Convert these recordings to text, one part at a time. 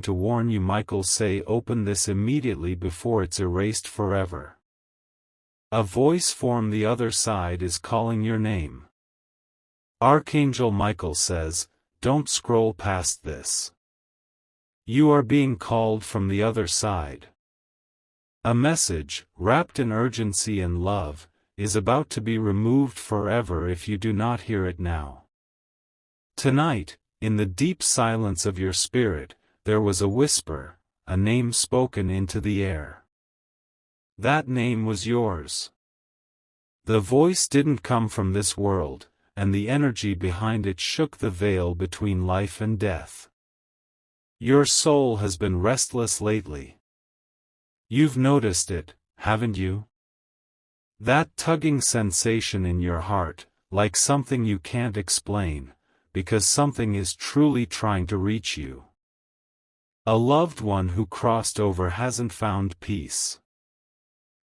to warn you. Micheal, say, open this immediately before it's erased forever. A voice from the other side is calling your name. Archangel Micheal says, don't scroll past this. You are being called from the other side. A message, wrapped in urgency and love, is about to be removed forever if you do not hear it now. Tonight, in the deep silence of your spirit, there was a whisper, a name spoken into the air. That name was yours. The voice didn't come from this world, and the energy behind it shook the veil between life and death. Your soul has been restless lately. You've noticed it, haven't you? That tugging sensation in your heart, like something you can't explain, because something is truly trying to reach you. A loved one who crossed over hasn't found peace.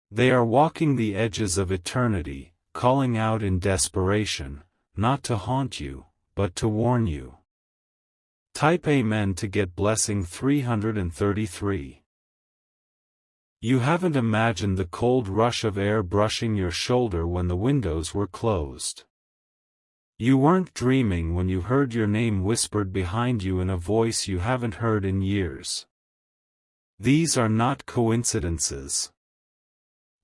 They are walking the edges of eternity, calling out in desperation, not to haunt you, but to warn you. Type Amen to get blessing 333. You haven't imagined the cold rush of air brushing your shoulder when the windows were closed. You weren't dreaming when you heard your name whispered behind you in a voice you haven't heard in years. These are not coincidences.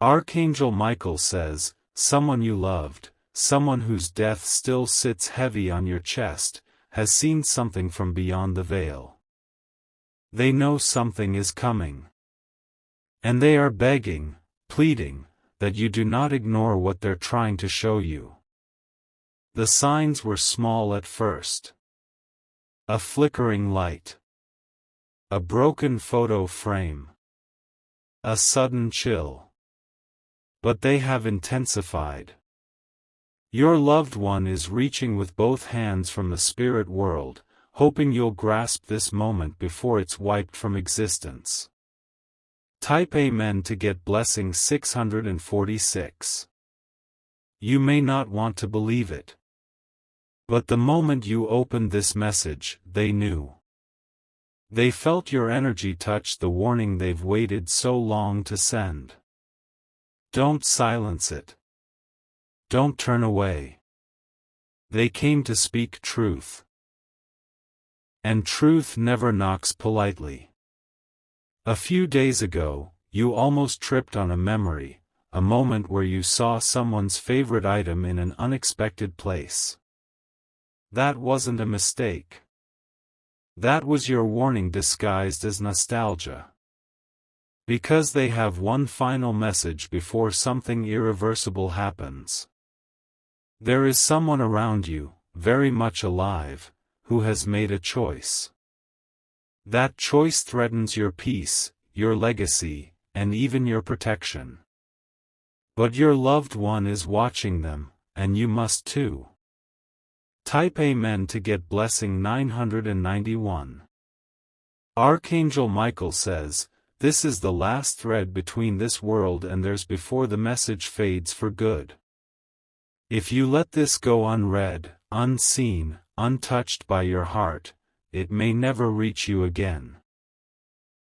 Archangel Micheal says, someone you loved, someone whose death still sits heavy on your chest, has seen something from beyond the veil. They know something is coming. And they are begging, pleading, that you do not ignore what they're trying to show you. The signs were small at first. A flickering light. A broken photo frame. A sudden chill. But they have intensified. Your loved one is reaching with both hands from the spirit world, hoping you'll grasp this moment before it's wiped from existence. Type Amen to get blessing 646. You may not want to believe it. But the moment you opened this message, they knew. They felt your energy touch the warning they've waited so long to send. Don't silence it. Don't turn away. They came to speak truth. And truth never knocks politely. A few days ago, you almost tripped on a memory, a moment where you saw someone's favorite item in an unexpected place. That wasn't a mistake. That was your warning disguised as nostalgia. Because they have one final message before something irreversible happens. There is someone around you, very much alive, who has made a choice. That choice threatens your peace, your legacy, and even your protection. But your loved one is watching them, and you must too. Type Amen to get blessing 991. Archangel Micheal says, this is the last thread between this world and theirs before the message fades for good. If you let this go unread, unseen, untouched by your heart, it may never reach you again.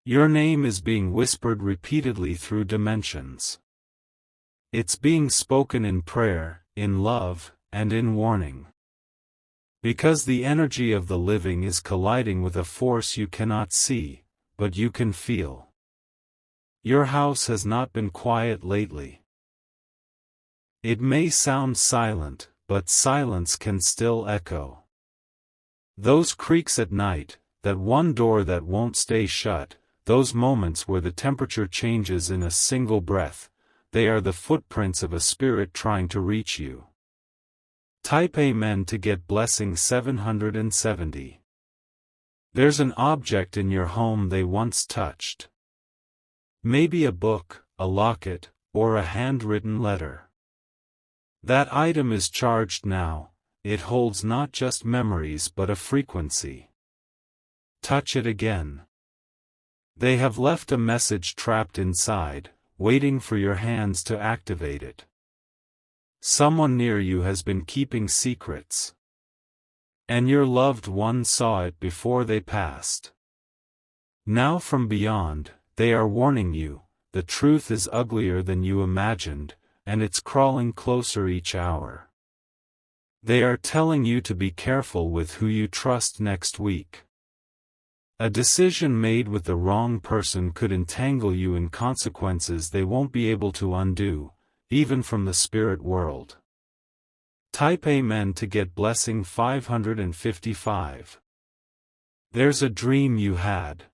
Your name is being whispered repeatedly through dimensions. It's being spoken in prayer, in love, and in warning. Because the energy of the living is colliding with a force you cannot see, but you can feel. Your house has not been quiet lately. It may sound silent, but silence can still echo. Those creaks at night, that one door that won't stay shut, those moments where the temperature changes in a single breath, they are the footprints of a spirit trying to reach you. Type Amen to get blessing 770. There's an object in your home they once touched. Maybe a book, a locket, or a handwritten letter. That item is charged now, it holds not just memories but a frequency. Touch it again. They have left a message trapped inside, waiting for your hands to activate it. Someone near you has been keeping secrets. And your loved one saw it before they passed. Now from beyond, they are warning you, the truth is uglier than you imagined, and it's crawling closer each hour. They are telling you to be careful with who you trust next week. A decision made with the wrong person could entangle you in consequences they won't be able to undo, even from the spirit world. Type Amen to get blessing 555. There's a dream you had.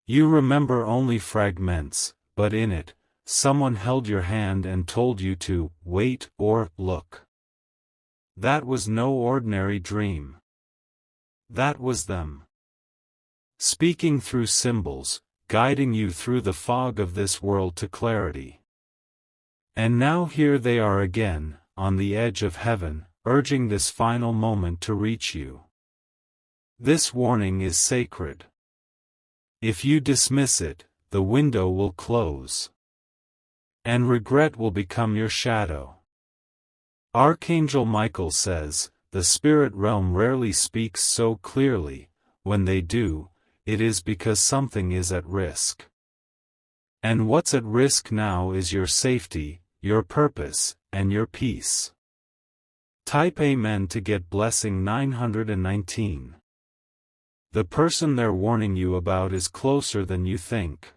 You remember only fragments, but in it, someone held your hand and told you to wait or look. That was no ordinary dream. That was them. Speaking through symbols, guiding you through the fog of this world to clarity. And now here they are again, on the edge of heaven, urging this final moment to reach you. This warning is sacred. If you dismiss it, the window will close. And regret will become your shadow. Archangel Michael says, the spirit realm rarely speaks so clearly. When they do, it is because something is at risk. And what's at risk now is your safety, your purpose, and your peace. Type Amen to get blessing 919. The person they're warning you about is closer than you think.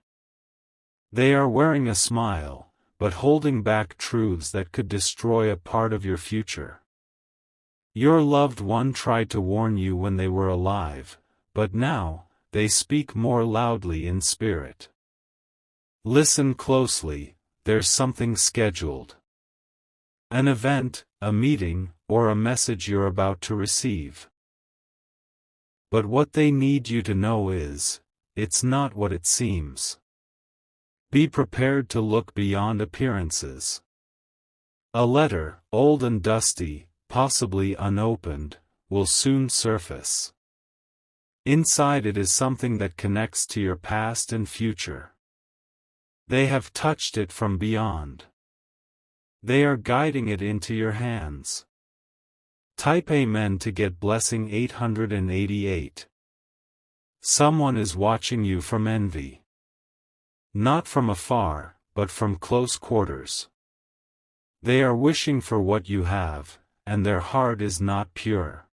They are wearing a smile, but holding back truths that could destroy a part of your future. Your loved one tried to warn you when they were alive, but now, they speak more loudly in spirit. Listen closely, there's something scheduled. An event, a meeting, or a message you're about to receive. But what they need you to know is, it's not what it seems. Be prepared to look beyond appearances. A letter, old and dusty, possibly unopened, will soon surface. Inside it is something that connects to your past and future. They have touched it from beyond. They are guiding it into your hands. Type Amen to get blessing 888. Someone is watching you from envy. Not from afar, but from close quarters. They are wishing for what you have, and their heart is not pure.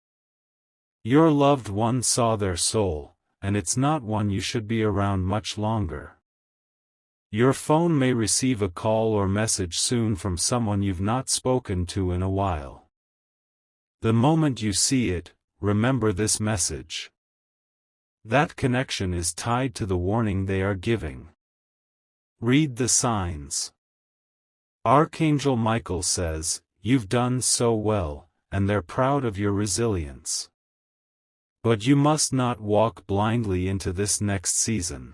Your loved one saw their soul, and it's not one you should be around much longer. Your phone may receive a call or message soon from someone you've not spoken to in a while. The moment you see it, remember this message. That connection is tied to the warning they are giving. Read the signs. Archangel Michael says, you've done so well, and they're proud of your resilience. But you must not walk blindly into this next season.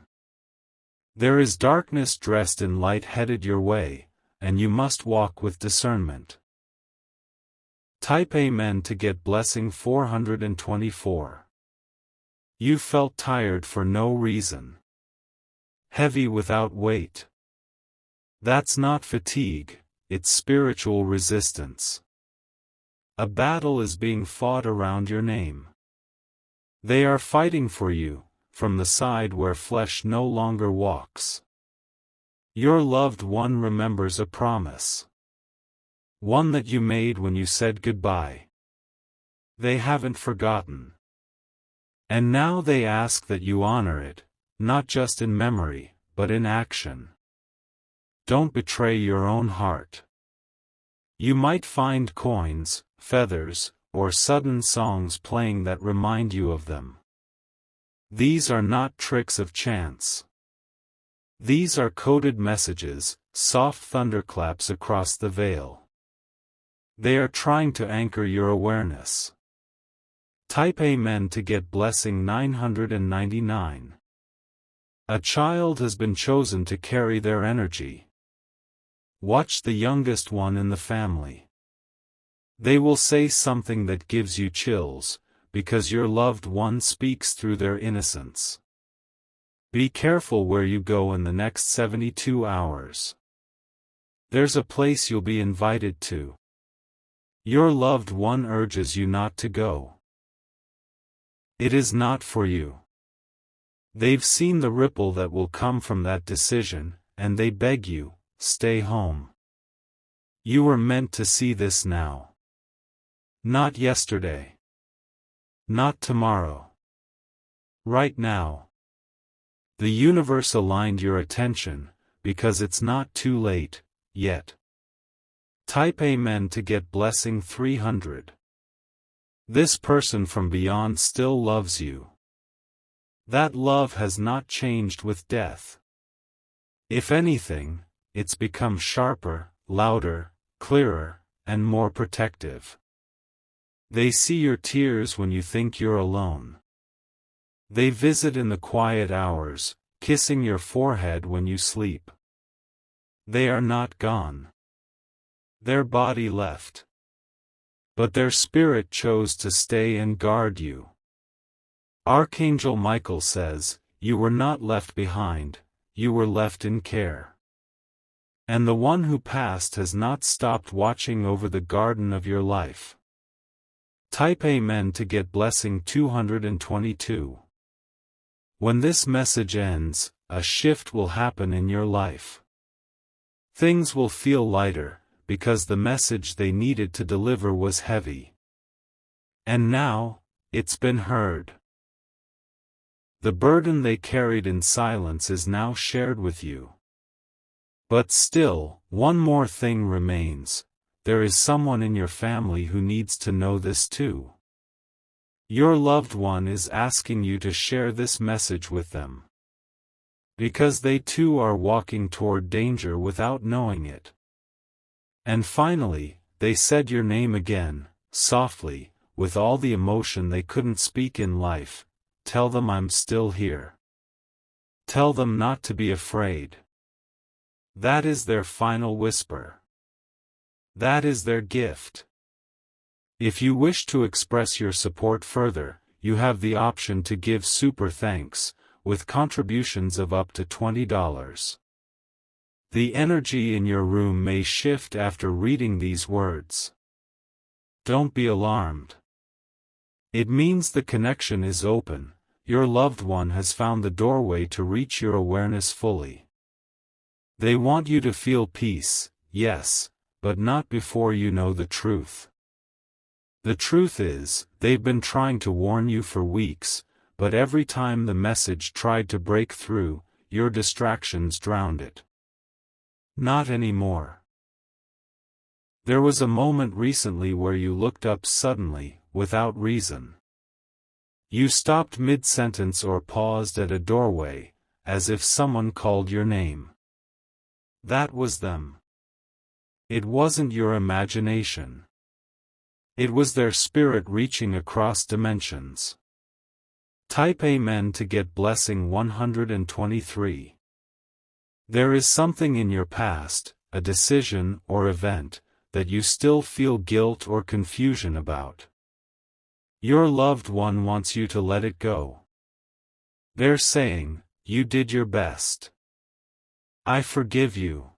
There is darkness dressed in light headed your way, and you must walk with discernment. Type Amen to get blessing 424. You felt tired for no reason. Heavy without weight. That's not fatigue, it's spiritual resistance. A battle is being fought around your name. They are fighting for you, from the side where flesh no longer walks. Your loved one remembers a promise. One that you made when you said goodbye. They haven't forgotten. And now they ask that you honor it, not just in memory, but in action. Don't betray your own heart. You might find coins, feathers, or sudden songs playing that remind you of them. These are not tricks of chance. These are coded messages, soft thunderclaps across the veil. They are trying to anchor your awareness. Type Amen to get blessing 999. A child has been chosen to carry their energy. Watch the youngest one in the family. They will say something that gives you chills, because your loved one speaks through their innocence. Be careful where you go in the next 72 hours. There's a place you'll be invited to. Your loved one urges you not to go. It is not for you. They've seen the ripple that will come from that decision, and they beg you, stay home. You were meant to see this now. Not yesterday. Not tomorrow. Right now. The universe aligned your attention, because it's not too late, yet. Type Amen to get blessing 300. This person from beyond still loves you. That love has not changed with death. If anything, it's become sharper, louder, clearer, and more protective. They see your tears when you think you're alone. They visit in the quiet hours, kissing your forehead when you sleep. They are not gone. Their body left. But their spirit chose to stay and guard you. Archangel Michael says, you were not left behind, you were left in care. And the one who passed has not stopped watching over the garden of your life. Type Amen to get blessing 222. When this message ends, a shift will happen in your life. Things will feel lighter, because the message they needed to deliver was heavy. And now, it's been heard. The burden they carried in silence is now shared with you. But still, one more thing remains. There is someone in your family who needs to know this too. Your loved one is asking you to share this message with them. Because they too are walking toward danger without knowing it. And finally, they said your name again, softly, with all the emotion they couldn't speak in life. Tell them I'm still here. Tell them not to be afraid. That is their final whisper. That is their gift. If you wish to express your support further, you have the option to give super thanks, with contributions of up to $20. The energy in your room may shift after reading these words. Don't be alarmed. It means the connection is open, your loved one has found the doorway to reach your awareness fully. They want you to feel peace, yes, but not before you know the truth. The truth is, they've been trying to warn you for weeks, but every time the message tried to break through, your distractions drowned it. Not anymore. There was a moment recently where you looked up suddenly, without reason. You stopped mid-sentence or paused at a doorway, as if someone called your name. That was them. It wasn't your imagination. It was their spirit reaching across dimensions. Type Amen to get blessing 123. There is something in your past, a decision or event, that you still feel guilt or confusion about. Your loved one wants you to let it go. They're saying, you did your best. I forgive you.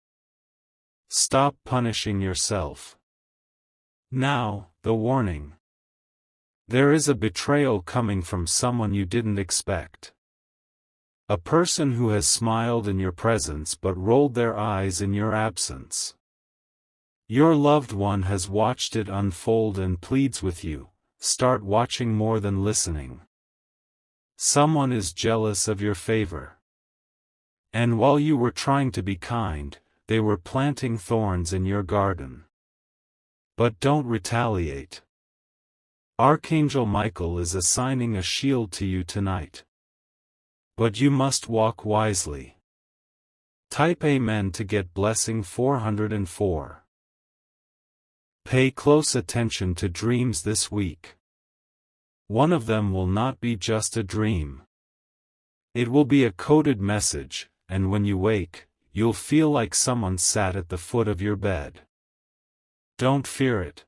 Stop punishing yourself. Now, the warning. There is a betrayal coming from someone you didn't expect. A person who has smiled in your presence but rolled their eyes in your absence. Your loved one has watched it unfold and pleads with you, start watching more than listening. Someone is jealous of your favor. And while you were trying to be kind, they were planting thorns in your garden. But don't retaliate. Archangel Michael is assigning a shield to you tonight. But you must walk wisely. Type Amen to get blessing 404. Pay close attention to dreams this week. One of them will not be just a dream. It will be a coded message, and when you wake, you'll feel like someone sat at the foot of your bed. Don't fear it.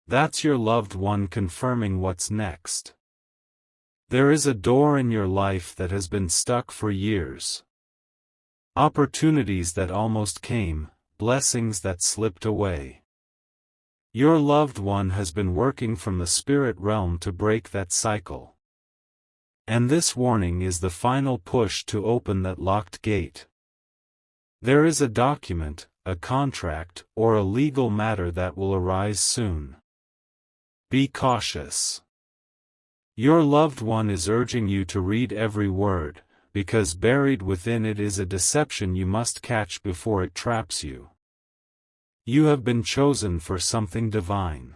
That's your loved one confirming what's next. There is a door in your life that has been stuck for years. Opportunities that almost came, blessings that slipped away. Your loved one has been working from the spirit realm to break that cycle. And this warning is the final push to open that locked gate. There is a document, a contract, or a legal matter that will arise soon. Be cautious. Your loved one is urging you to read every word, because buried within it is a deception you must catch before it traps you. You have been chosen for something divine.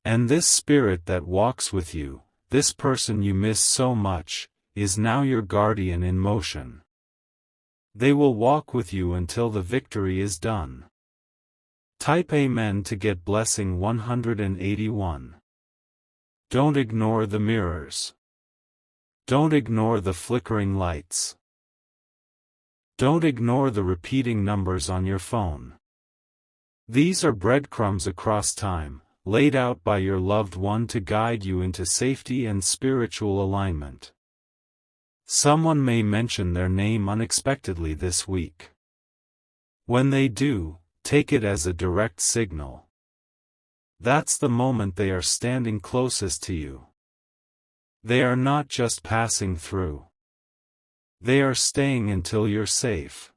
And this spirit that walks with you, this person you miss so much, is now your guardian in motion. They will walk with you until the victory is done. Type Amen to get blessing 181. Don't ignore the mirrors. Don't ignore the flickering lights. Don't ignore the repeating numbers on your phone. These are breadcrumbs across time, laid out by your loved one to guide you into safety and spiritual alignment. Someone may mention their name unexpectedly this week. When they do, take it as a direct signal. That's the moment they are standing closest to you. They are not just passing through. They are staying until you're safe.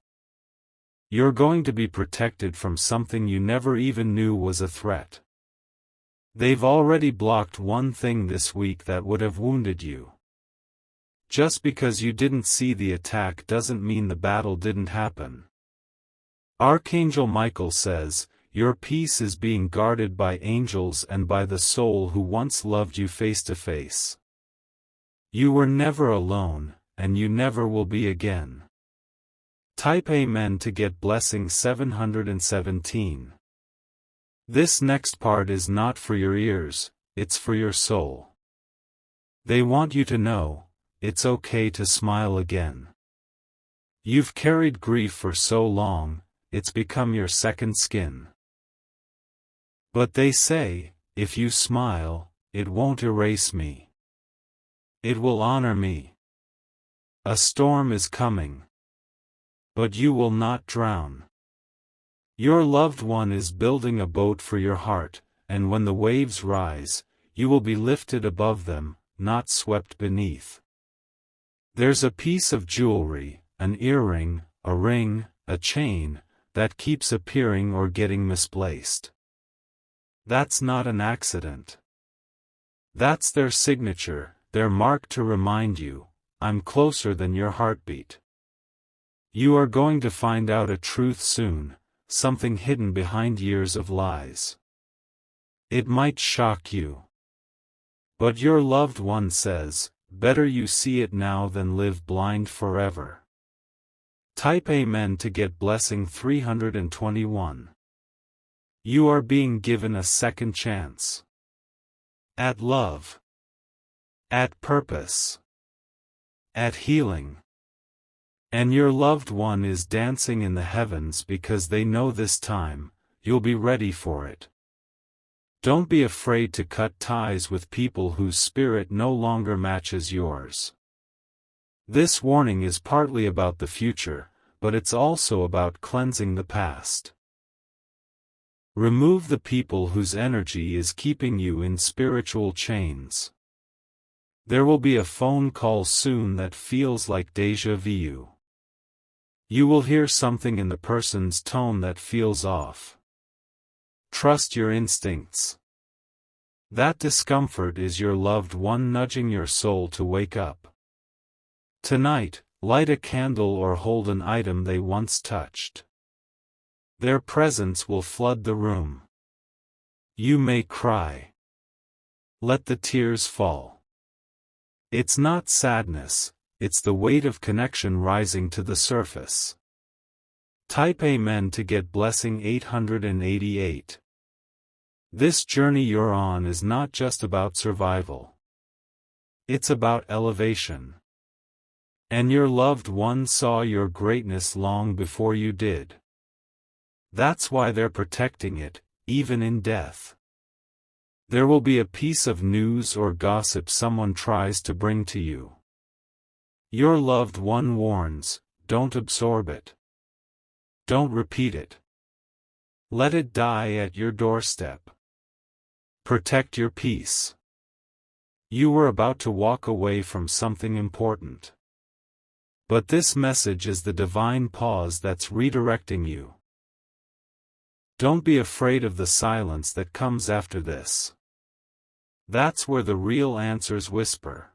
You're going to be protected from something you never even knew was a threat. They've already blocked one thing this week that would have wounded you. Just because you didn't see the attack doesn't mean the battle didn't happen. Archangel Micheal says, your peace is being guarded by angels and by the soul who once loved you face to face. You were never alone, and you never will be again. Type Amen to get blessing 717. This next part is not for your ears, it's for your soul. They want you to know, it's okay to smile again. You've carried grief for so long, it's become your second skin. But they say, if you smile, it won't erase me. It will honor me. A storm is coming. But you will not drown. Your loved one is building a boat for your heart, and when the waves rise, you will be lifted above them, not swept beneath. There's a piece of jewelry, an earring, a ring, a chain, that keeps appearing or getting misplaced. That's not an accident. That's their signature, their mark to remind you, I'm closer than your heartbeat. You are going to find out a truth soon, something hidden behind years of lies. It might shock you. But your loved one says, better you see it now than live blind forever. Type Amen to get blessing 321. You are being given a second chance. At love. At purpose. At healing. And your loved one is dancing in the heavens because they know this time, you'll be ready for it. Don't be afraid to cut ties with people whose spirit no longer matches yours. This warning is partly about the future, but it's also about cleansing the past. Remove the people whose energy is keeping you in spiritual chains. There will be a phone call soon that feels like déjà vu. You will hear something in the person's tone that feels off. Trust your instincts. That discomfort is your loved one nudging your soul to wake up. Tonight, light a candle or hold an item they once touched. Their presence will flood the room. You may cry. Let the tears fall. It's not sadness, it's the weight of connection rising to the surface. Type Amen to get blessing 888. This journey you're on is not just about survival. It's about elevation. And your loved one saw your greatness long before you did. That's why they're protecting it, even in death. There will be a piece of news or gossip someone tries to bring to you. Your loved one warns, don't absorb it. Don't repeat it. Let it die at your doorstep. Protect your peace. You were about to walk away from something important. But this message is the divine pause that's redirecting you. Don't be afraid of the silence that comes after this. That's where the real answers whisper.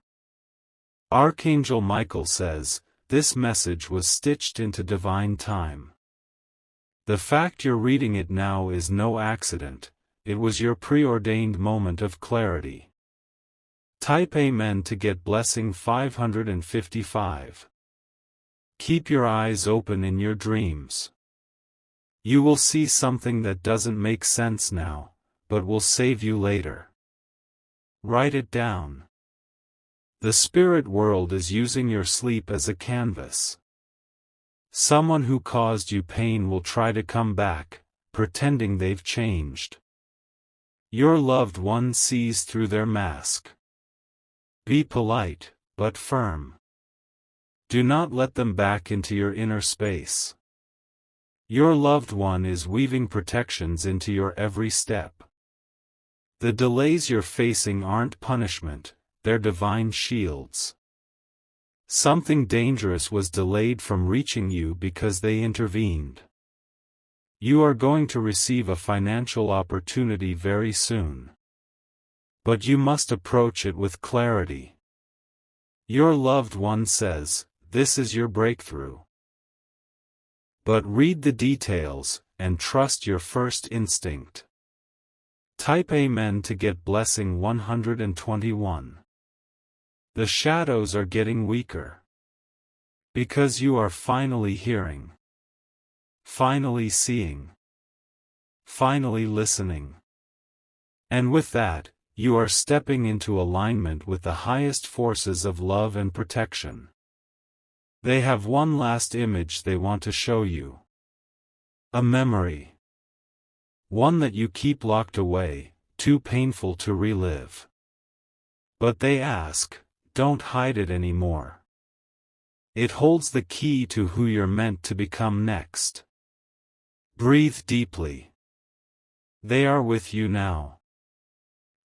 Archangel Michael says, this message was stitched into divine time. The fact you're reading it now is no accident, it was your preordained moment of clarity. Type Amen to get blessing 555. Keep your eyes open in your dreams. You will see something that doesn't make sense now, but will save you later. Write it down. The spirit world is using your sleep as a canvas. Someone who caused you pain will try to come back, pretending they've changed. Your loved one sees through their mask. Be polite, but firm. Do not let them back into your inner space. Your loved one is weaving protections into your every step. The delays you're facing aren't punishment, they're divine shields. Something dangerous was delayed from reaching you because they intervened. You are going to receive a financial opportunity very soon. But you must approach it with clarity. Your loved one says, this is your breakthrough. But read the details, and trust your first instinct. Type Amen to get blessing 121. The shadows are getting weaker. Because you are finally hearing. Finally seeing. Finally listening. And with that, you are stepping into alignment with the highest forces of love and protection. They have one last image they want to show you. A memory. One that you keep locked away, too painful to relive. But they ask, don't hide it anymore. It holds the key to who you're meant to become next. Breathe deeply. They are with you now.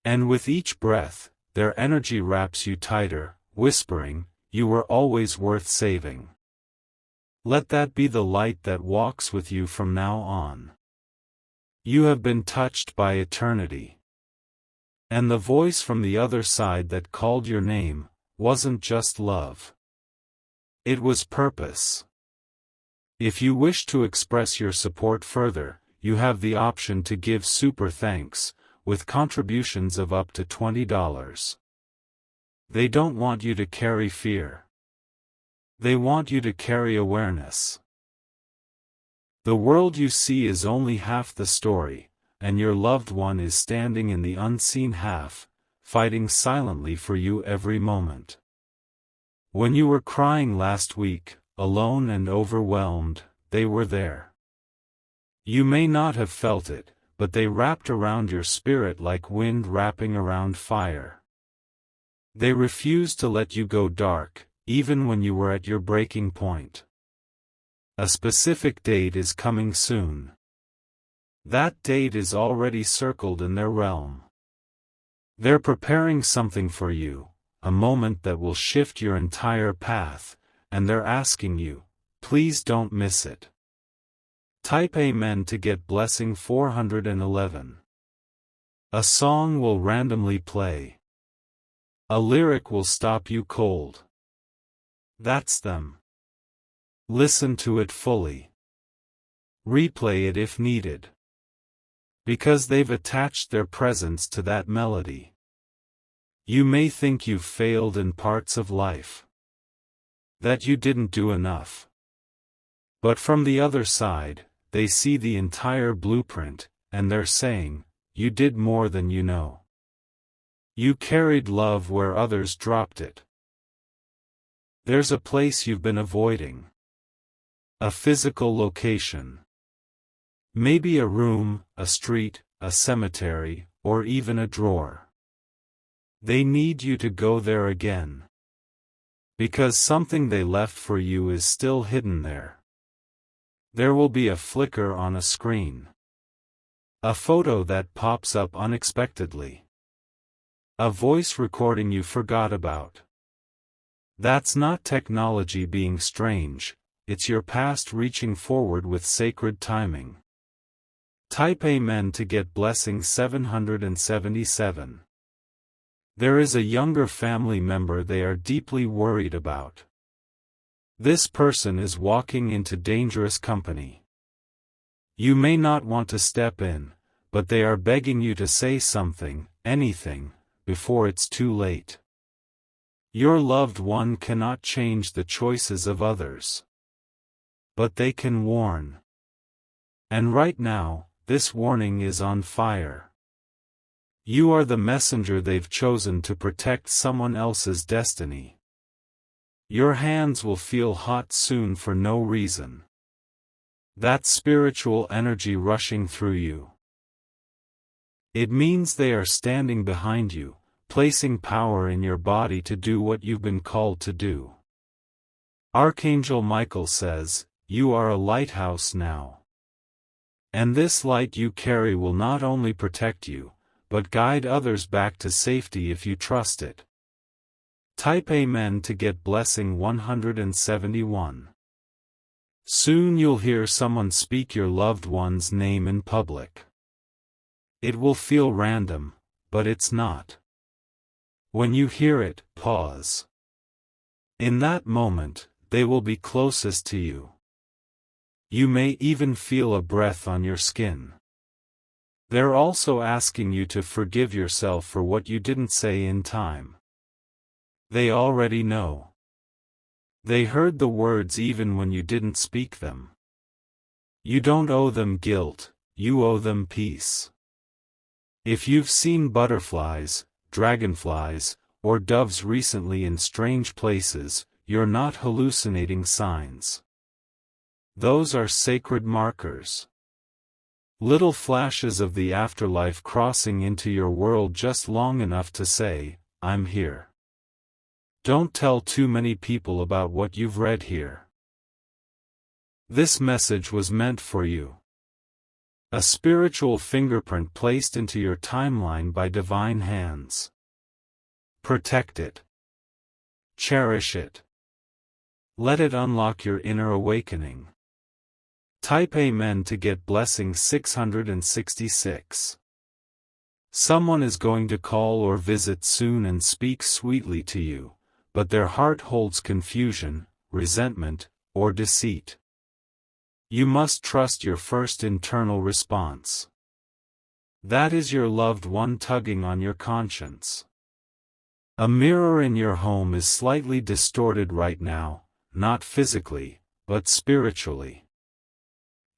And with each breath, their energy wraps you tighter, whispering, you were always worth saving. Let that be the light that walks with you from now on. You have been touched by eternity. And the voice from the other side that called your name wasn't just love. It was purpose. If you wish to express your support further, you have the option to give super thanks, with contributions of up to $20. They don't want you to carry fear. They want you to carry awareness. The world you see is only half the story, and your loved one is standing in the unseen half, fighting silently for you every moment. When you were crying last week, alone and overwhelmed, they were there. You may not have felt it, but they wrapped around your spirit like wind wrapping around fire. They refused to let you go dark, even when you were at your breaking point. A specific date is coming soon. That date is already circled in their realm. They're preparing something for you, a moment that will shift your entire path, and they're asking you, please don't miss it. Type Amen to get blessing 411. A song will randomly play. A lyric will stop you cold. That's them. Listen to it fully. Replay it if needed. Because they've attached their presence to that melody. You may think you've failed in parts of life. That you didn't do enough. But from the other side, they see the entire blueprint, and they're saying, you did more than you know. You carried love where others dropped it. There's a place you've been avoiding. A physical location. Maybe a room, a street, a cemetery, or even a drawer. They need you to go there again. Because something they left for you is still hidden there. There will be a flicker on a screen. A photo that pops up unexpectedly. A voice recording you forgot about. That's not technology being strange, it's your past reaching forward with sacred timing. Type Amen to get blessing 777. There is a younger family member they are deeply worried about. This person is walking into dangerous company. You may not want to step in, but they are begging you to say something, anything, before it's too late. Your loved one cannot change the choices of others, but they can warn. And right now, this warning is on fire. You are the messenger they've chosen to protect someone else's destiny. Your hands will feel hot soon for no reason. That's spiritual energy rushing through you. It means they are standing behind you, placing power in your body to do what you've been called to do. Archangel Michael says, "You are a lighthouse now. And this light you carry will not only protect you, but guide others back to safety if you trust it." Type Amen to get blessing 171. Soon you'll hear someone speak your loved one's name in public. It will feel random, but it's not. When you hear it, pause. In that moment, they will be closest to you. You may even feel a breath on your skin. They're also asking you to forgive yourself for what you didn't say in time. They already know. They heard the words even when you didn't speak them. You don't owe them guilt, you owe them peace. If you've seen butterflies, dragonflies, or doves recently in strange places, you're not hallucinating signs. Those are sacred markers. Little flashes of the afterlife crossing into your world just long enough to say, "I'm here." Don't tell too many people about what you've read here. This message was meant for you. A spiritual fingerprint placed into your timeline by divine hands. Protect it. Cherish it. Let it unlock your inner awakening. Type Amen to get blessing 666. Someone is going to call or visit soon and speak sweetly to you, but their heart holds confusion, resentment, or deceit. You must trust your first internal response. That is your loved one tugging on your conscience. A mirror in your home is slightly distorted right now, not physically, but spiritually.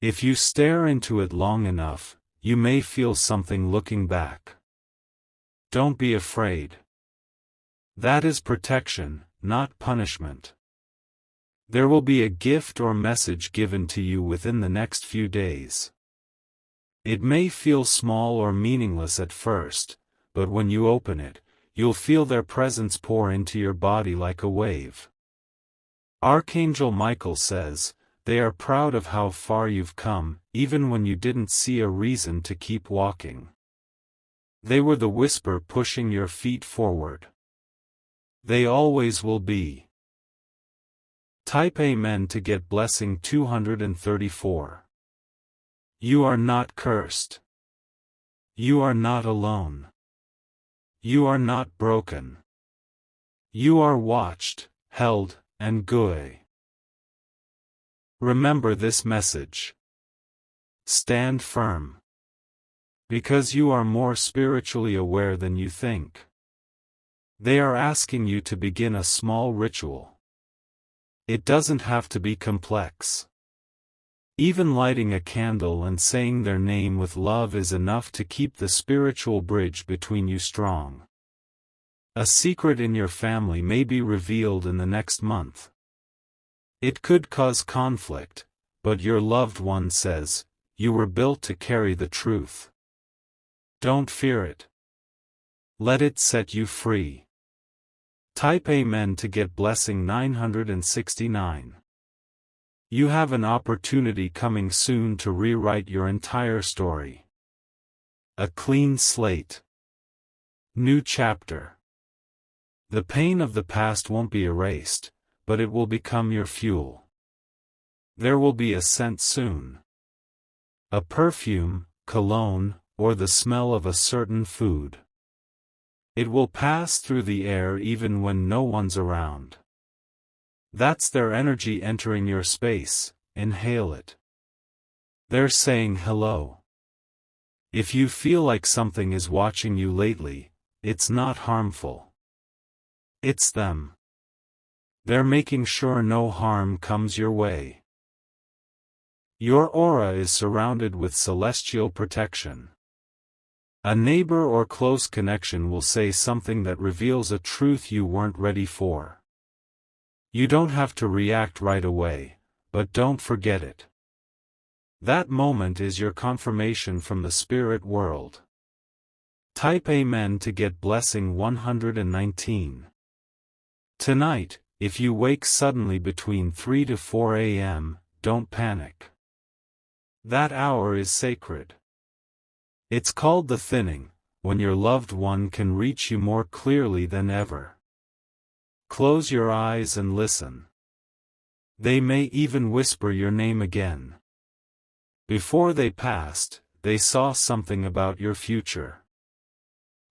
If you stare into it long enough, you may feel something looking back. Don't be afraid. That is protection, not punishment. There will be a gift or message given to you within the next few days. It may feel small or meaningless at first, but when you open it, you'll feel their presence pour into your body like a wave. Archangel Michael says, they are proud of how far you've come, even when you didn't see a reason to keep walking. They were the whisper pushing your feet forward. They always will be. Type Amen to get blessing 234. You are not cursed. You are not alone. You are not broken. You are watched, held, and good. Remember this message. Stand firm. Because you are more spiritually aware than you think. They are asking you to begin a small ritual. It doesn't have to be complex. Even lighting a candle and saying their name with love is enough to keep the spiritual bridge between you strong. A secret in your family may be revealed in the next month. It could cause conflict, but your loved one says, you were built to carry the truth. Don't fear it. Let it set you free. Type Amen to get blessing 969. You have an opportunity coming soon to rewrite your entire story. A clean slate. New chapter. The pain of the past won't be erased, but it will become your fuel. There will be a scent soon. A perfume, cologne, or the smell of a certain food. It will pass through the air even when no one's around. That's their energy entering your space. Inhale it. They're saying hello. If you feel like something is watching you lately, it's not harmful. It's them. They're making sure no harm comes your way. Your aura is surrounded with celestial protection. A neighbor or close connection will say something that reveals a truth you weren't ready for. You don't have to react right away, but don't forget it. That moment is your confirmation from the spirit world. Type Amen to get blessing 119. Tonight, if you wake suddenly between 3 to 4 a.m., don't panic. That hour is sacred. It's called the thinning, when your loved one can reach you more clearly than ever. Close your eyes and listen. They may even whisper your name again. Before they passed, they saw something about your future.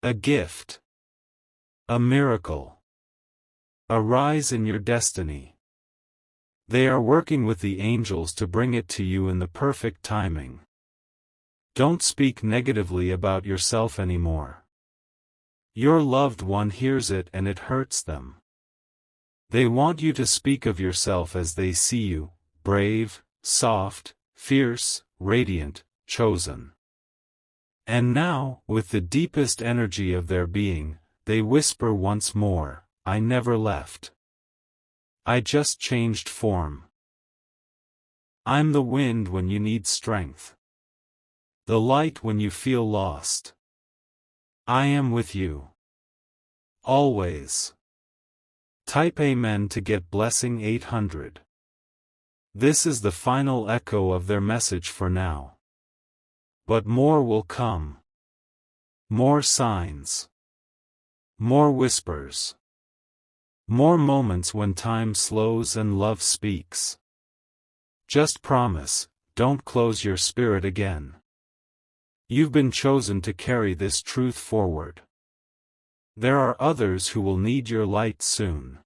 A gift. A miracle. A rise in your destiny. They are working with the angels to bring it to you in the perfect timing. Don't speak negatively about yourself anymore. Your loved one hears it and it hurts them. They want you to speak of yourself as they see you, brave, soft, fierce, radiant, chosen. And now, with the deepest energy of their being, they whisper once more, I never left. I just changed form. I'm the wind when you need strength. The light when you feel lost. I am with you. Always. Type Amen to get blessing 800. This is the final echo of their message for now. But more will come. More signs. More whispers. More moments when time slows and love speaks. Just promise, don't close your spirit again. You've been chosen to carry this truth forward. There are others who will need your light soon.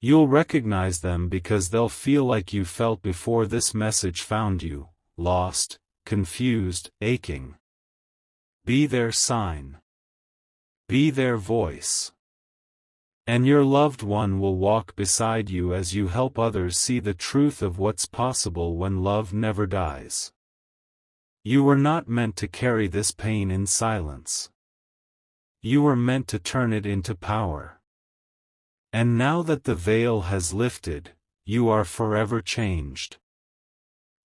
You'll recognize them because they'll feel like you felt before this message found you, lost, confused, aching. Be their sign. Be their voice. And your loved one will walk beside you as you help others see the truth of what's possible when love never dies. You were not meant to carry this pain in silence. You were meant to turn it into power. And now that the veil has lifted, you are forever changed.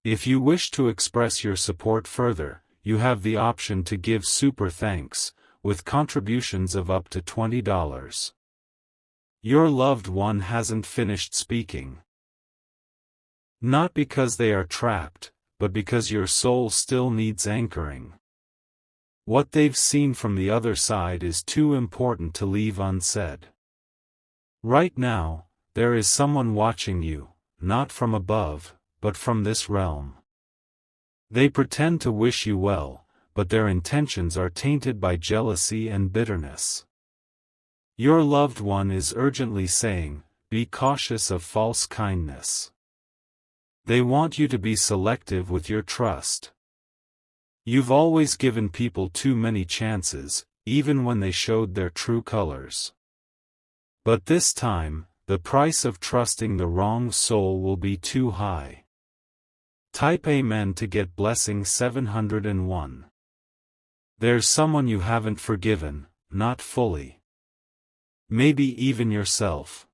If you wish to express your support further, you have the option to give super thanks, with contributions of up to $20. Your loved one hasn't finished speaking. Not because they are trapped, but because your soul still needs anchoring. What they've seen from the other side is too important to leave unsaid. Right now, there is someone watching you, not from above, but from this realm. They pretend to wish you well, but their intentions are tainted by jealousy and bitterness. Your loved one is urgently saying, be cautious of false kindness. They want you to be selective with your trust. You've always given people too many chances, even when they showed their true colors. But this time, the price of trusting the wrong soul will be too high. Type Amen to get blessing 701. There's someone you haven't forgiven, not fully. Maybe even yourself.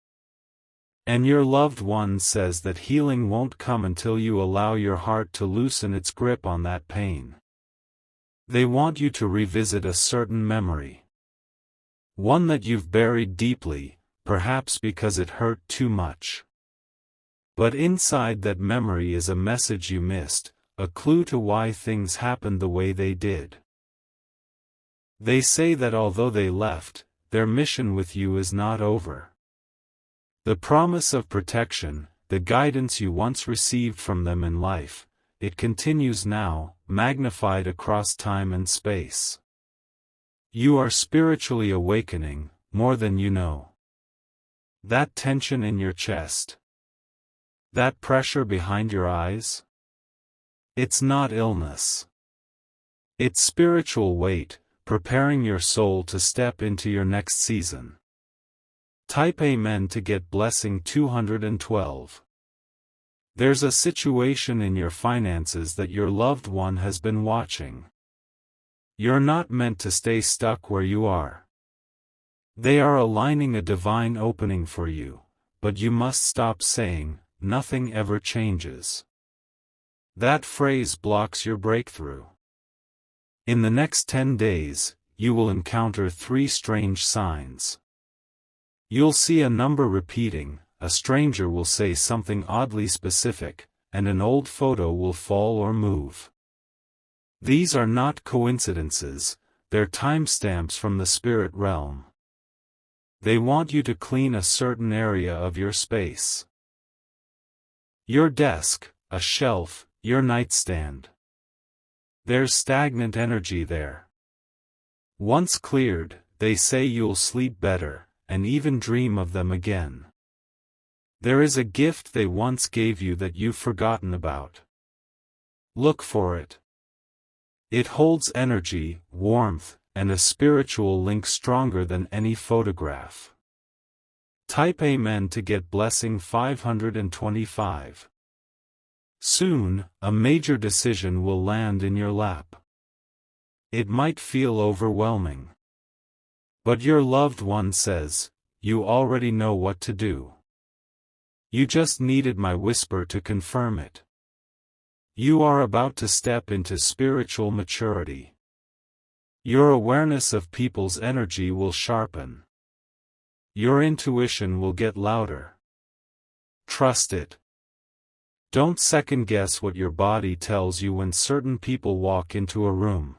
And your loved one says that healing won't come until you allow your heart to loosen its grip on that pain. They want you to revisit a certain memory. One that you've buried deeply, perhaps because it hurt too much. But inside that memory is a message you missed, a clue to why things happened the way they did. They say that although they left, their mission with you is not over. The promise of protection, the guidance you once received from them in life, it continues now, magnified across time and space. You are spiritually awakening, more than you know. That tension in your chest, that pressure behind your eyes, it's not illness. It's spiritual weight, preparing your soul to step into your next season. Type Amen to get blessing 212. There's a situation in your finances that your loved one has been watching. You're not meant to stay stuck where you are. They are aligning a divine opening for you, but you must stop saying, "Nothing ever changes." That phrase blocks your breakthrough. In the next 10 days, you will encounter 3 strange signs. You'll see a number repeating, a stranger will say something oddly specific, and an old photo will fall or move. These are not coincidences, they're timestamps from the spirit realm. They want you to clean a certain area of your space. Your desk, a shelf, your nightstand. There's stagnant energy there. Once cleared, they say you'll sleep better, and even dream of them again. There is a gift they once gave you that you've forgotten about. Look for it. It holds energy, warmth, and a spiritual link stronger than any photograph. Type Amen to get blessing 525. Soon, a major decision will land in your lap. It might feel overwhelming. But your loved one says, "You already know what to do. You just needed my whisper to confirm it." You are about to step into spiritual maturity. Your awareness of people's energy will sharpen. Your intuition will get louder. Trust it. Don't second-guess what your body tells you when certain people walk into a room.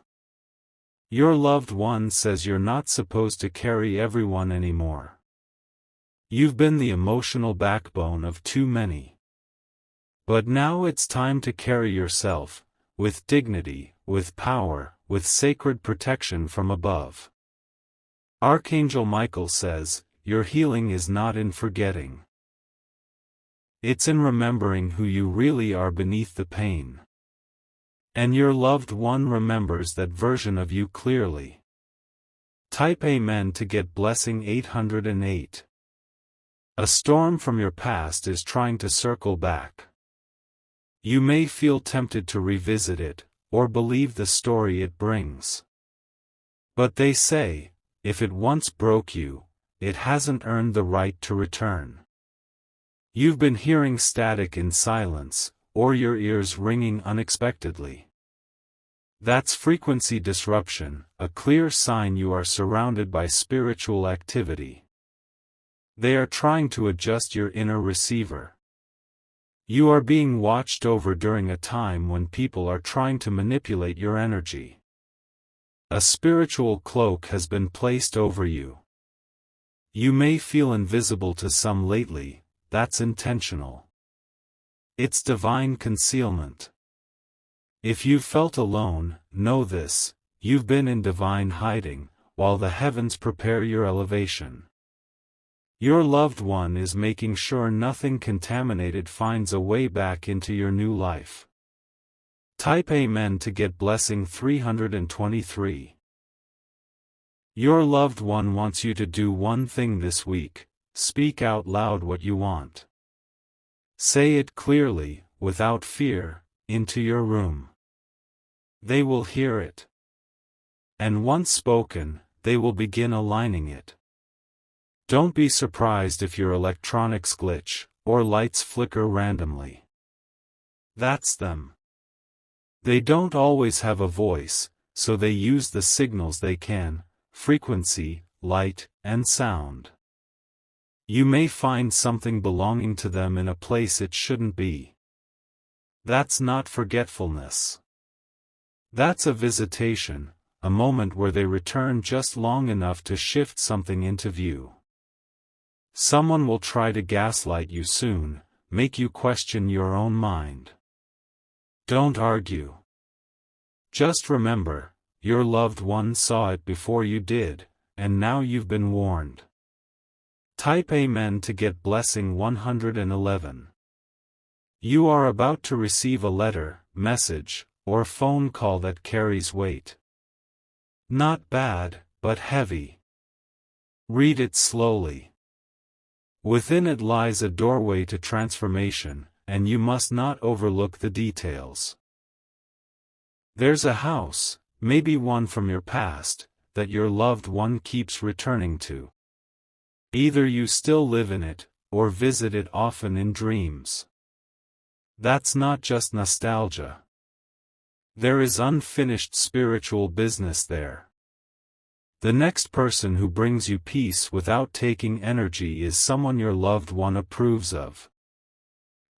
Your loved one says you're not supposed to carry everyone anymore. You've been the emotional backbone of too many. But now it's time to carry yourself, with dignity, with power, with sacred protection from above. Archangel Michael says, your healing is not in forgetting. It's in remembering who you really are beneath the pain. And your loved one remembers that version of you clearly. Type Amen to get blessing 808. A storm from your past is trying to circle back. You may feel tempted to revisit it, or believe the story it brings. But they say, if it once broke you, it hasn't earned the right to return. You've been hearing static in silence, or your ears ringing unexpectedly. That's frequency disruption, a clear sign you are surrounded by spiritual activity. They are trying to adjust your inner receiver. You are being watched over during a time when people are trying to manipulate your energy. A spiritual cloak has been placed over you. You may feel invisible to some lately, that's intentional. It's divine concealment. If you've felt alone, know this, you've been in divine hiding, while the heavens prepare your elevation. Your loved one is making sure nothing contaminated finds a way back into your new life. Type Amen to get blessing 323. Your loved one wants you to do one thing this week, speak out loud what you want. Say it clearly, without fear, into your room. They will hear it. And once spoken, they will begin aligning it. Don't be surprised if your electronics glitch, or lights flicker randomly. That's them. They don't always have a voice, so they use the signals they can, frequency, light, and sound. You may find something belonging to them in a place it shouldn't be. That's not forgetfulness. That's a visitation, a moment where they return just long enough to shift something into view. Someone will try to gaslight you soon, make you question your own mind. Don't argue. Just remember, your loved one saw it before you did, and now you've been warned. Type Amen to get blessing 111. You are about to receive a letter, message, or phone call that carries weight. Not bad, but heavy. Read it slowly. Within it lies a doorway to transformation, and you must not overlook the details. There's a house, maybe one from your past, that your loved one keeps returning to. Either you still live in it, or visit it often in dreams. That's not just nostalgia. There is unfinished spiritual business there. The next person who brings you peace without taking energy is someone your loved one approves of.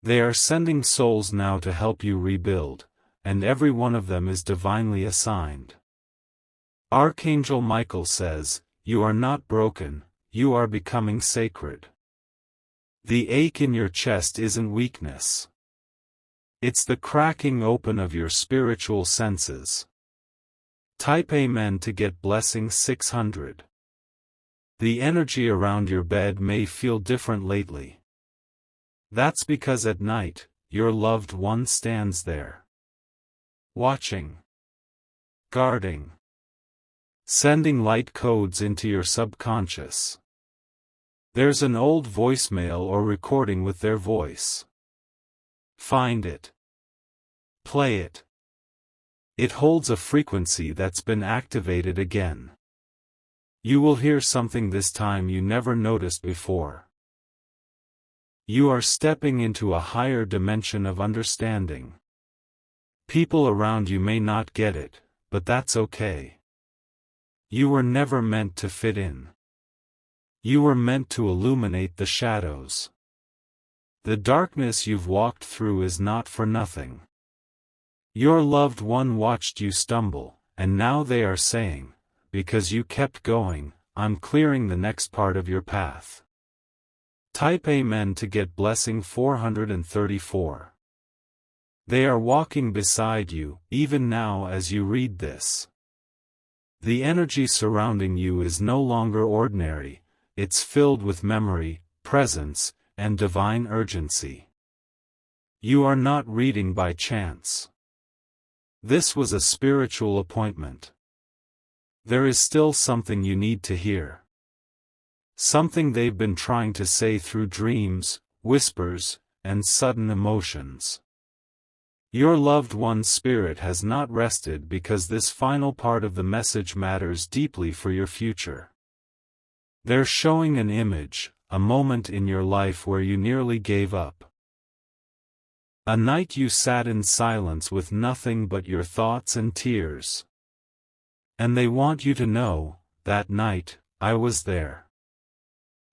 They are sending souls now to help you rebuild, and every one of them is divinely assigned. Archangel Michael says, "You are not broken, you are becoming sacred." The ache in your chest isn't weakness. It's the cracking open of your spiritual senses. Type Amen to get blessing 600. The energy around your bed may feel different lately. That's because at night, your loved one stands there. Watching. Guarding. Sending light codes into your subconscious. There's an old voicemail or recording with their voice. Find it. Play it. It holds a frequency that's been activated again. You will hear something this time you never noticed before. You are stepping into a higher dimension of understanding. People around you may not get it, but that's okay. You were never meant to fit in. You were meant to illuminate the shadows. The darkness you've walked through is not for nothing. Your loved one watched you stumble, and now they are saying, because you kept going, I'm clearing the next part of your path. Type Amen to get blessing 434. They are walking beside you, even now as you read this. The energy surrounding you is no longer ordinary, it's filled with memory, presence, and divine urgency. You are not reading by chance. This was a spiritual appointment. There is still something you need to hear. Something they've been trying to say through dreams, whispers, and sudden emotions. Your loved one's spirit has not rested because this final part of the message matters deeply for your future. They're showing an image, a moment in your life where you nearly gave up. A night you sat in silence with nothing but your thoughts and tears. And they want you to know, that night, I was there.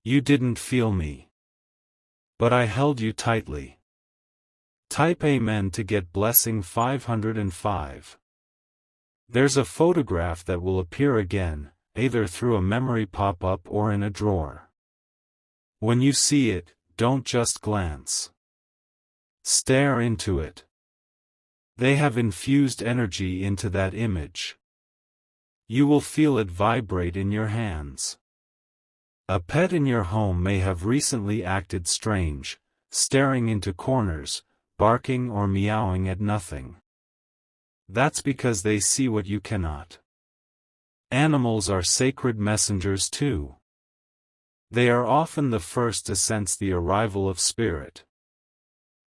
You didn't feel me. But I held you tightly. Type Amen to get blessing 505. There's a photograph that will appear again, either through a memory pop-up or in a drawer. When you see it, don't just glance. Stare into it. They have infused energy into that image. You will feel it vibrate in your hands. A pet in your home may have recently acted strange, staring into corners, barking or meowing at nothing. That's because they see what you cannot. Animals are sacred messengers too. They are often the first to sense the arrival of spirit.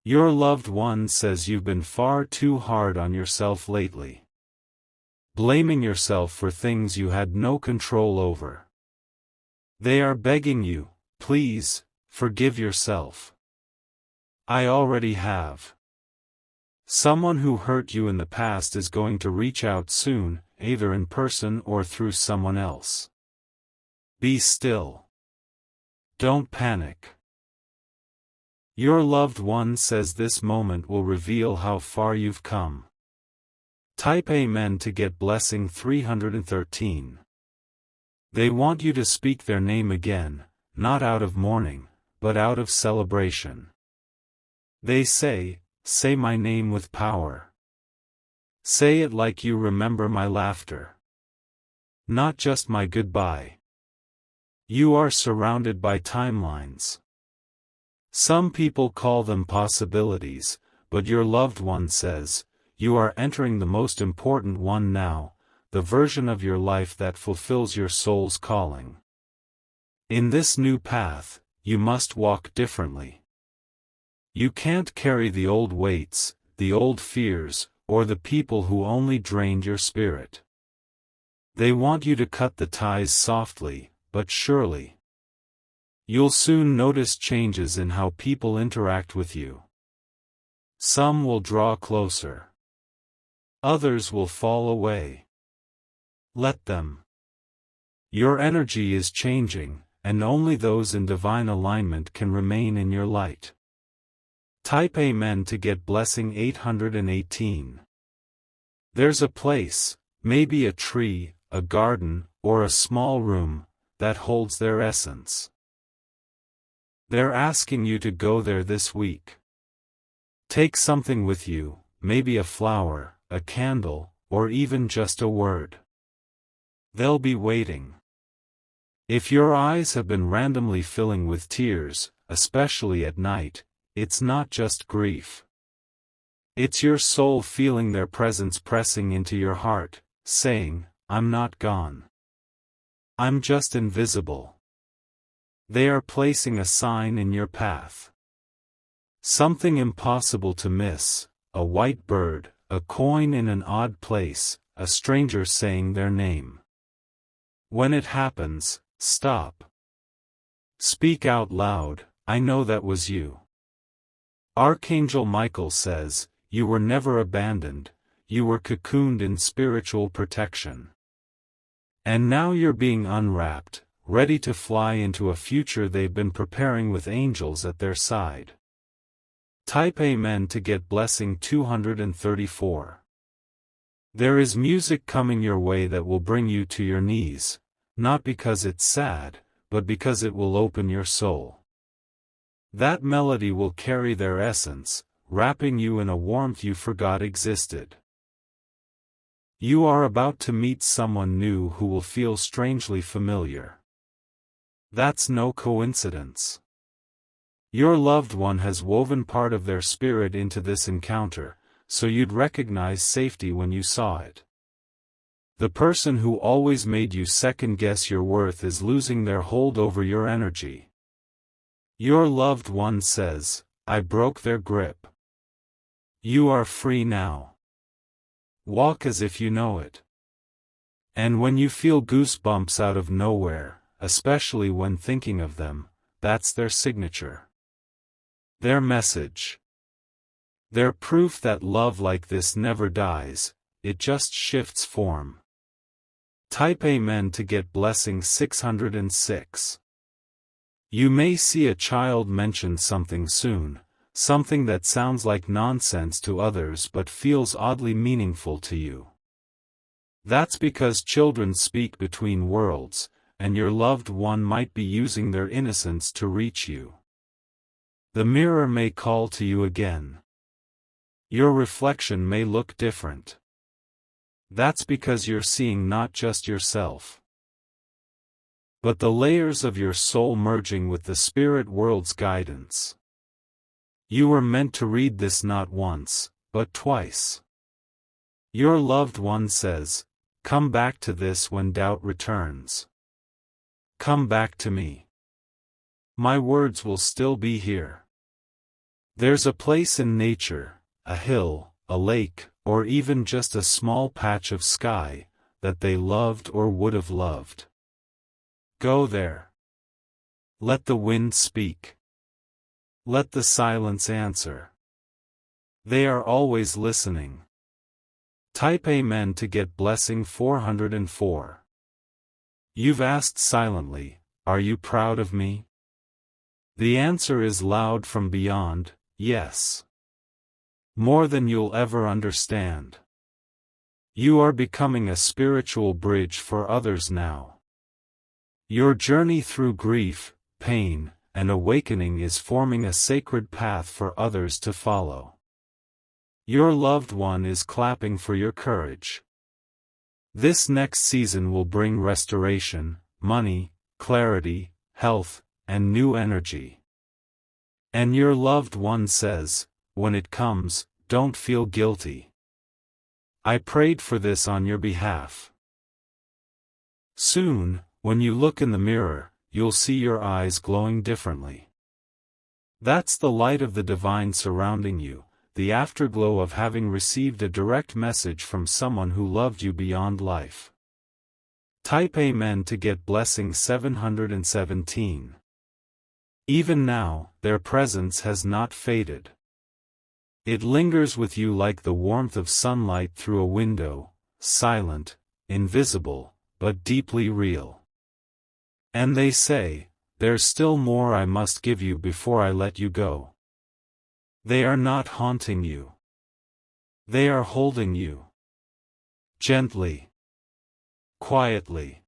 Your loved one says you've been far too hard on yourself lately. Blaming yourself for things you had no control over. They are begging you, please, forgive yourself. I already have. Someone who hurt you in the past is going to reach out soon, either in person or through someone else. Be still. Don't panic. Your loved one says this moment will reveal how far you've come. Type Amen to get blessing 313. They want you to speak their name again, not out of mourning, but out of celebration. They say my name with power. Say it like you remember my laughter. Not just my goodbye. You are surrounded by timelines. Some people call them possibilities, but your loved one says, you are entering the most important one now, the version of your life that fulfills your soul's calling. In this new path, you must walk differently. You can't carry the old weights, the old fears, or the people who only drained your spirit. They want you to cut the ties softly, but surely. You'll soon notice changes in how people interact with you. Some will draw closer. Others will fall away. Let them. Your energy is changing, and only those in divine alignment can remain in your light. Type Amen to get blessing 818. There's a place, maybe a tree, a garden, or a small room, that holds their essence. They're asking you to go there this week. Take something with you, maybe a flower, a candle, or even just a word. They'll be waiting. If your eyes have been randomly filling with tears, especially at night, it's not just grief. It's your soul feeling their presence pressing into your heart, saying, I'm not gone. I'm just invisible. They are placing a sign in your path. Something impossible to miss, a white bird, a coin in an odd place, a stranger saying their name. When it happens, stop. Speak out loud, I know that was you. Archangel Michael says, you were never abandoned, you were cocooned in spiritual protection. And now you're being unwrapped, ready to fly into a future they've been preparing with angels at their side. Type Amen to get blessing 234. There is music coming your way that will bring you to your knees, not because it's sad, but because it will open your soul. That melody will carry their essence, wrapping you in a warmth you forgot existed. You are about to meet someone new who will feel strangely familiar. That's no coincidence. Your loved one has woven part of their spirit into this encounter, so you'd recognize safety when you saw it. The person who always made you second-guess your worth is losing their hold over your energy. Your loved one says, I broke their grip. You are free now. Walk as if you know it. And when you feel goosebumps out of nowhere, especially when thinking of them, that's their signature. Their message. Their proof that love like this never dies, it just shifts form. Type Amen to get blessing 606. You may see a child mention something soon, something that sounds like nonsense to others but feels oddly meaningful to you. That's because children speak between worlds, and your loved one might be using their innocence to reach you. The mirror may call to you again. Your reflection may look different. That's because you're seeing not just yourself, but the layers of your soul merging with the spirit world's guidance. You were meant to read this not once, but twice. Your loved one says, come back to this when doubt returns. Come back to me. My words will still be here. There's a place in nature, a hill, a lake, or even just a small patch of sky, that they loved or would have loved. Go there. Let the wind speak. Let the silence answer. They are always listening. Type Amen to get blessing 404. You've asked silently, are you proud of me? The answer is loud from beyond, yes. More than you'll ever understand. You are becoming a spiritual bridge for others now. Your journey through grief, pain, and awakening is forming a sacred path for others to follow. Your loved one is clapping for your courage. This next season will bring restoration, money, clarity, health, and new energy. And your loved one says, when it comes, don't feel guilty. I prayed for this on your behalf. Soon, when you look in the mirror, you'll see your eyes glowing differently. That's the light of the divine surrounding you, the afterglow of having received a direct message from someone who loved you beyond life. Type Amen to get blessing 717. Even now, their presence has not faded. It lingers with you like the warmth of sunlight through a window, silent, invisible, but deeply real. And they say, there's still more I must give you before I let you go. They are not haunting you. They are holding you. Gently. Quietly.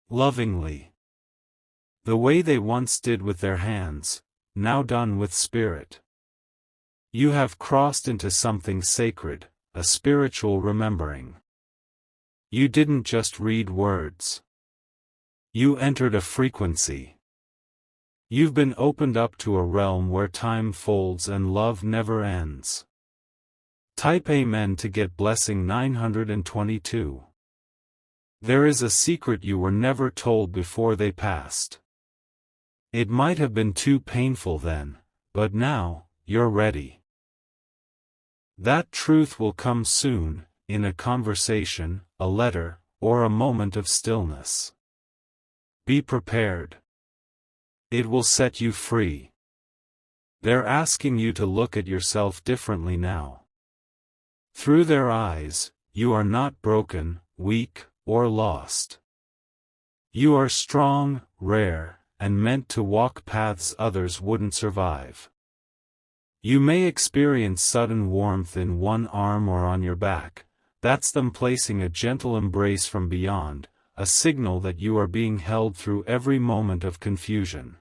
Lovingly. The way they once did with their hands, now done with spirit. You have crossed into something sacred, a spiritual remembering. You didn't just read words. You entered a frequency. You've been opened up to a realm where time folds and love never ends. Type Amen to get blessing 922. There is a secret you were never told before they passed. It might have been too painful then, but now, you're ready. That truth will come soon, in a conversation, a letter, or a moment of stillness. Be prepared. It will set you free. They're asking you to look at yourself differently now. Through their eyes, you are not broken, weak, or lost. You are strong, rare, and meant to walk paths others wouldn't survive. You may experience sudden warmth in one arm or on your back. That's them placing a gentle embrace from beyond, a signal that you are being held through every moment of confusion.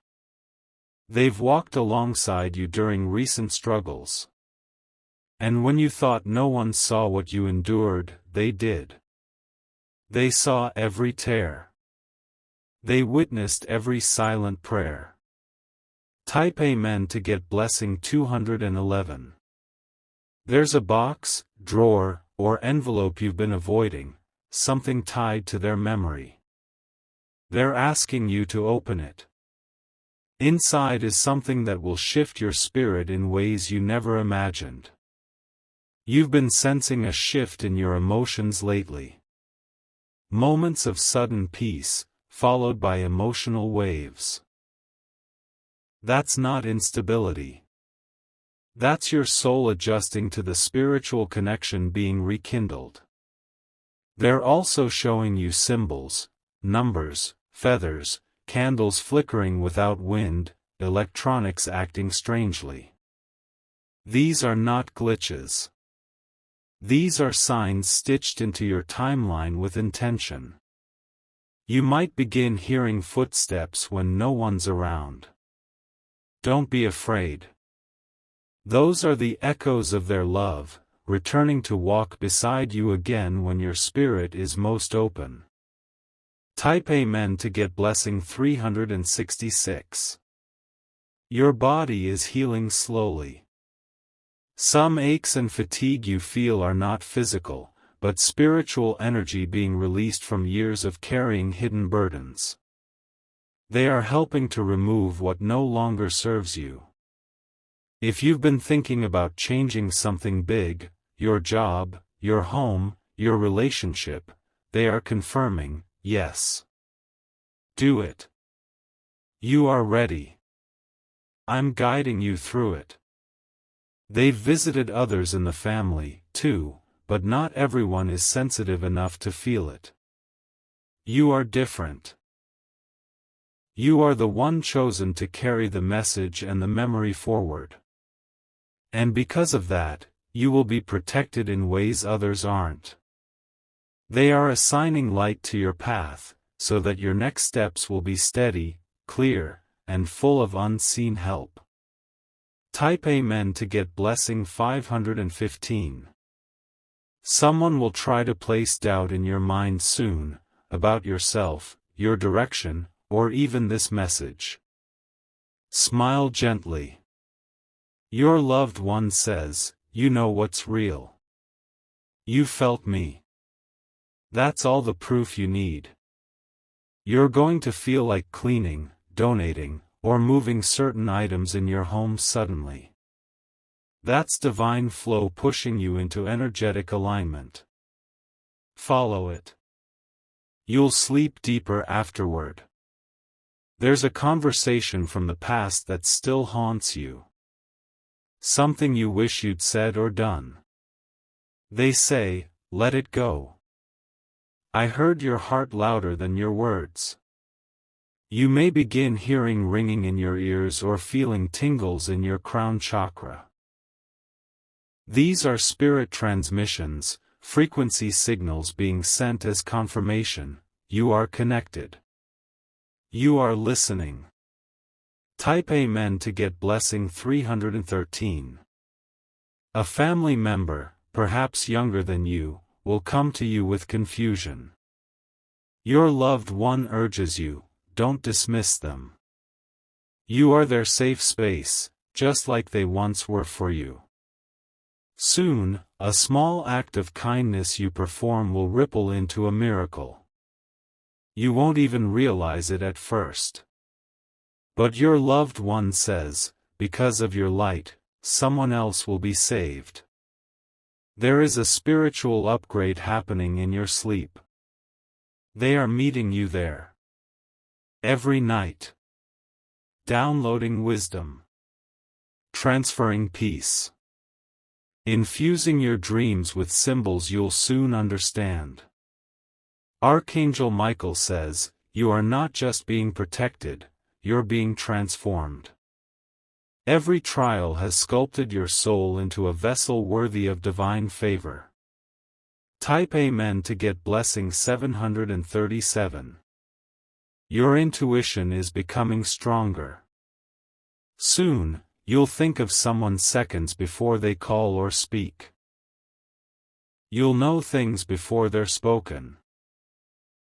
They've walked alongside you during recent struggles. And when you thought no one saw what you endured, they did. They saw every tear. They witnessed every silent prayer. Type Amen to get blessing 211. There's a box, drawer, or envelope you've been avoiding, something tied to their memory. They're asking you to open it. Inside is something that will shift your spirit in ways you never imagined. You've been sensing a shift in your emotions lately. Moments of sudden peace, followed by emotional waves. That's not instability. That's your soul adjusting to the spiritual connection being rekindled. They're also showing you symbols, numbers, feathers, candles flickering without wind, electronics acting strangely. These are not glitches. These are signs stitched into your timeline with intention. You might begin hearing footsteps when no one's around. Don't be afraid. Those are the echoes of their love, returning to walk beside you again when your spirit is most open. Type Amen to get blessing 366. Your body is healing slowly. Some aches and fatigue you feel are not physical, but spiritual energy being released from years of carrying hidden burdens. They are helping to remove what no longer serves you. If you've been thinking about changing something big, your job, your home, your relationship, they are confirming, yes. Do it. You are ready. I'm guiding you through it. They've visited others in the family, too, but not everyone is sensitive enough to feel it. You are different. You are the one chosen to carry the message and the memory forward. And because of that, you will be protected in ways others aren't. They are assigning light to your path, so that your next steps will be steady, clear, and full of unseen help. Type Amen to get blessing 515. Someone will try to place doubt in your mind soon, about yourself, your direction, or even this message. Smile gently. Your loved one says, "You know what's real. You felt me. That's all the proof you need." You're going to feel like cleaning, donating, or moving certain items in your home suddenly. That's divine flow pushing you into energetic alignment. Follow it. You'll sleep deeper afterward. There's a conversation from the past that still haunts you. Something you wish you'd said or done. They say, let it go. I heard your heart louder than your words. You may begin hearing ringing in your ears or feeling tingles in your crown chakra. These are spirit transmissions, frequency signals being sent as confirmation. You are connected. You are listening. Type Amen to get blessing 313. A family member, perhaps younger than you, will come to you with confusion. Your loved one urges you, don't dismiss them. You are their safe space, just like they once were for you. Soon, a small act of kindness you perform will ripple into a miracle. You won't even realize it at first. But your loved one says, because of your light, someone else will be saved. There is a spiritual upgrade happening in your sleep. They are meeting you there. Every night. Downloading wisdom. Transferring peace. Infusing your dreams with symbols you'll soon understand. Archangel Michael says, you are not just being protected, you're being transformed. Every trial has sculpted your soul into a vessel worthy of divine favor. Type Amen to get blessing 737. Your intuition is becoming stronger. Soon, you'll think of someone seconds before they call or speak. You'll know things before they're spoken.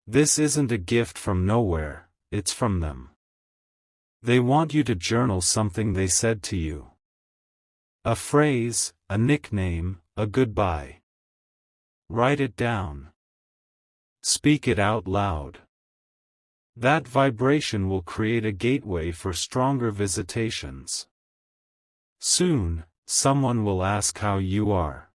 This isn't a gift from nowhere, it's from them. They want you to journal something they said to you. A phrase, a nickname, a goodbye. Write it down. Speak it out loud. That vibration will create a gateway for stronger visitations. Soon, someone will ask how you are.